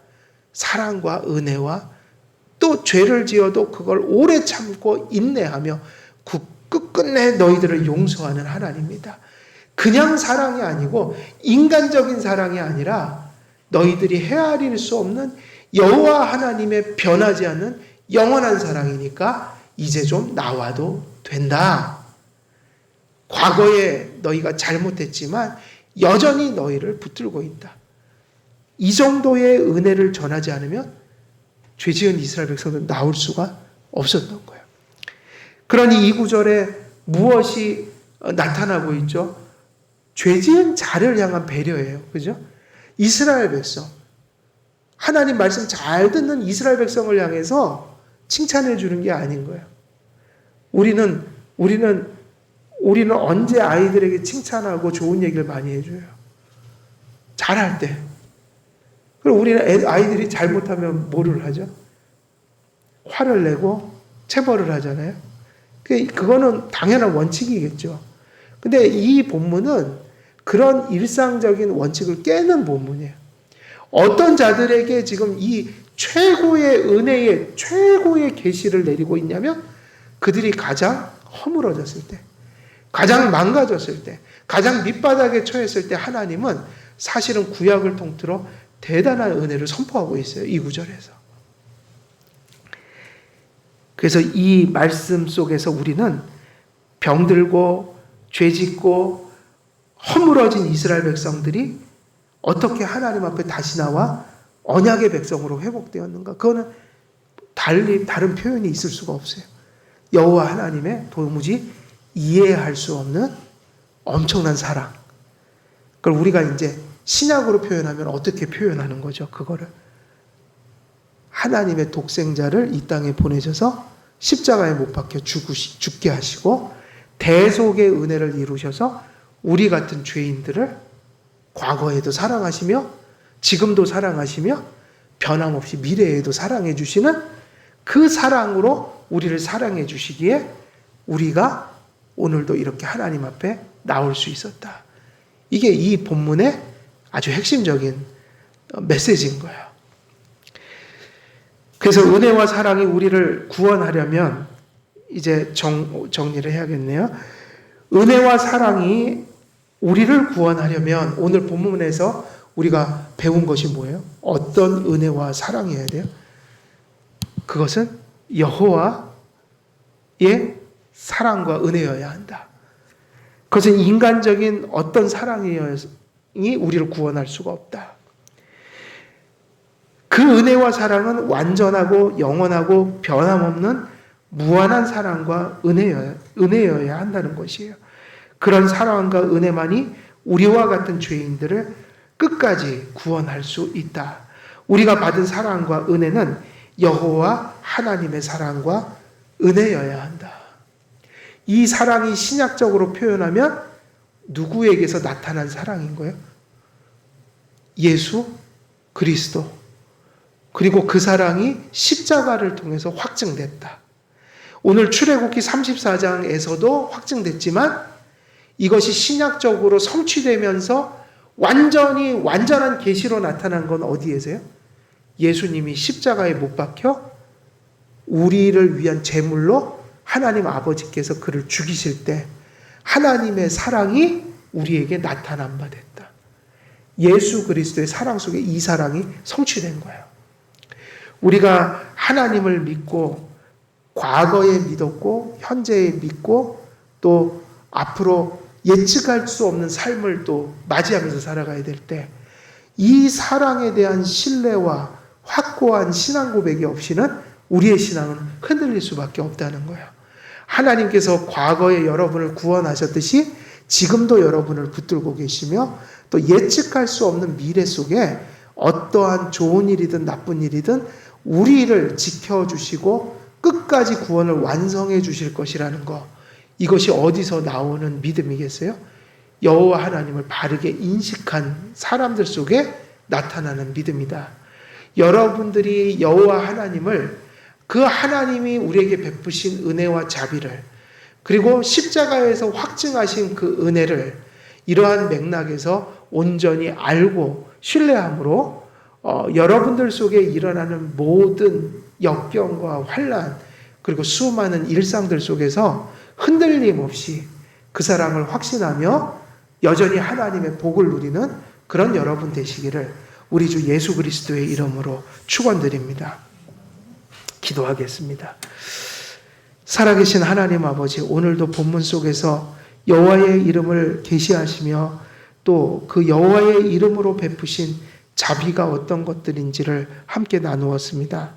사랑과 은혜와 또 죄를 지어도 그걸 오래 참고 인내하며 끝끝내 너희들을 용서하는 하나님이다. 그냥 사랑이 아니고 인간적인 사랑이 아니라 너희들이 헤아릴 수 없는 여호와 하나님의 변하지 않는 영원한 사랑이니까 이제 좀 나와도 된다. 과거에 너희가 잘못했지만 여전히 너희를 붙들고 있다. 이 정도의 은혜를 전하지 않으면 죄지은 이스라엘 백성들은 나올 수가 없었던 거예요. 그러니 이 구절에 무엇이 나타나고 있죠? 죄지은 자를 향한 배려예요. 그죠? 이스라엘 백성. 하나님 말씀 잘 듣는 이스라엘 백성을 향해서 칭찬해 주는 게 아닌 거예요. 우리는 언제 아이들에게 칭찬하고 좋은 얘기를 많이 해줘요? 잘할 때. 그리고 우리는 아이들이 잘못하면 뭐를 하죠? 화를 내고 체벌을 하잖아요. 그거는 당연한 원칙이겠죠. 근데 이 본문은 그런 일상적인 원칙을 깨는 본문이에요. 어떤 자들에게 지금 이 최고의 은혜의 최고의 계시를 내리고 있냐면 그들이 가장 허물어졌을 때, 가장 망가졌을 때, 가장 밑바닥에 처했을 때 하나님은 사실은 구약을 통틀어 대단한 은혜를 선포하고 있어요. 이 구절에서. 그래서 이 말씀 속에서 우리는 병들고 죄짓고 허물어진 이스라엘 백성들이 어떻게 하나님 앞에 다시 나와 언약의 백성으로 회복되었는가? 그거는 다른 표현이 있을 수가 없어요. 여호와 하나님의 도무지 이해할 수 없는 엄청난 사랑. 그걸 우리가 이제 신약으로 표현하면 어떻게 표현하는 거죠? 그거를 하나님의 독생자를 이 땅에 보내셔서 십자가에 못 박혀 죽게 하시고 대속의 은혜를 이루셔서 우리 같은 죄인들을 과거에도 사랑하시며 지금도 사랑하시며 변함없이 미래에도 사랑해 주시는 그 사랑으로 우리를 사랑해 주시기에 우리가 오늘도 이렇게 하나님 앞에 나올 수 있었다. 이게 이 본문의 아주 핵심적인 메시지인 거예요. 그래서 은혜와 사랑이 우리를 구원하려면 이제 정리를 해야겠네요. 은혜와 사랑이 우리를 구원하려면 오늘 본문에서 우리가 배운 것이 뭐예요? 어떤 은혜와 사랑이어야 돼요? 그것은 여호와의 사랑과 은혜여야 한다. 그것은 인간적인 어떤 사랑이 우리를 구원할 수가 없다. 그 은혜와 사랑은 완전하고 영원하고 변함없는 무한한 사랑과 은혜여야 한다는 것이에요. 그런 사랑과 은혜만이 우리와 같은 죄인들을 끝까지 구원할 수 있다. 우리가 받은 사랑과 은혜는 여호와 하나님의 사랑과 은혜여야 한다. 이 사랑이 신약적으로 표현하면 누구에게서 나타난 사랑인 거예요? 예수 그리스도. 그리고 그 사랑이 십자가를 통해서 확증됐다. 오늘 출애굽기 34장에서도 확증됐지만 이것이 신약적으로 성취되면서 완전한 계시로 나타난 건 어디에서요? 예수님이 십자가에 못 박혀 우리를 위한 제물로 하나님 아버지께서 그를 죽이실 때 하나님의 사랑이 우리에게 나타난 바 됐다. 예수 그리스도의 사랑 속에 이 사랑이 성취된 거예요. 우리가 하나님을 믿고 과거에 믿었고 현재에 믿고 또 앞으로 예측할 수 없는 삶을 또 맞이하면서 살아가야 될 때 이 사랑에 대한 신뢰와 확고한 신앙 고백이 없이는 우리의 신앙은 흔들릴 수밖에 없다는 거예요. 하나님께서 과거에 여러분을 구원하셨듯이 지금도 여러분을 붙들고 계시며 또 예측할 수 없는 미래 속에 어떠한 좋은 일이든 나쁜 일이든 우리를 지켜주시고 끝까지 구원을 완성해 주실 것이라는 것. 이것이 어디서 나오는 믿음이겠어요? 여호와 하나님을 바르게 인식한 사람들 속에 나타나는 믿음이다. 여러분들이 여호와 하나님을 그 하나님이 우리에게 베푸신 은혜와 자비를 그리고 십자가에서 확증하신 그 은혜를 이러한 맥락에서 온전히 알고 신뢰함으로 여러분들 속에 일어나는 모든 역경과 환난 그리고 수많은 일상들 속에서 흔들림 없이 그 사랑을 확신하며 여전히 하나님의 복을 누리는 그런 여러분 되시기를 우리 주 예수 그리스도의 이름으로 축원드립니다. 기도하겠습니다. 살아계신 하나님 아버지, 오늘도 본문 속에서 여호와의 이름을 계시하시며 또 그 여호와의 이름으로 베푸신 자비가 어떤 것들인지를 함께 나누었습니다.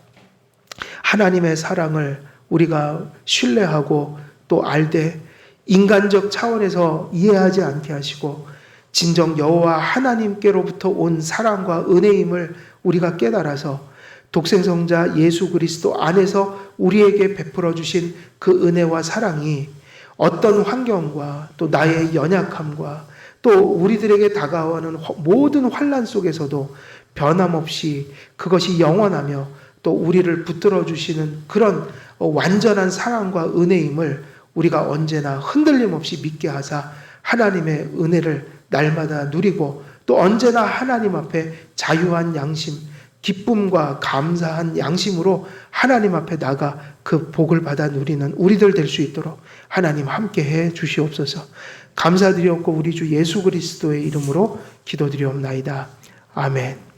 하나님의 사랑을 우리가 신뢰하고 또 알되 인간적 차원에서 이해하지 않게 하시고 진정 여호와 하나님께로부터 온 사랑과 은혜임을 우리가 깨달아서 독생성자 예수 그리스도 안에서 우리에게 베풀어 주신 그 은혜와 사랑이 어떤 환경과 또 나의 연약함과 또 우리들에게 다가오는 모든 환난 속에서도 변함없이 그것이 영원하며 또 우리를 붙들어 주시는 그런 완전한 사랑과 은혜임을 우리가 언제나 흔들림 없이 믿게 하사 하나님의 은혜를 날마다 누리고 또 언제나 하나님 앞에 자유한 양심, 기쁨과 감사한 양심으로 하나님 앞에 나가 그 복을 받아 누리는 우리들 될 수 있도록 하나님 함께 해 주시옵소서. 감사드리옵고 우리 주 예수 그리스도의 이름으로 기도드리옵나이다. 아멘.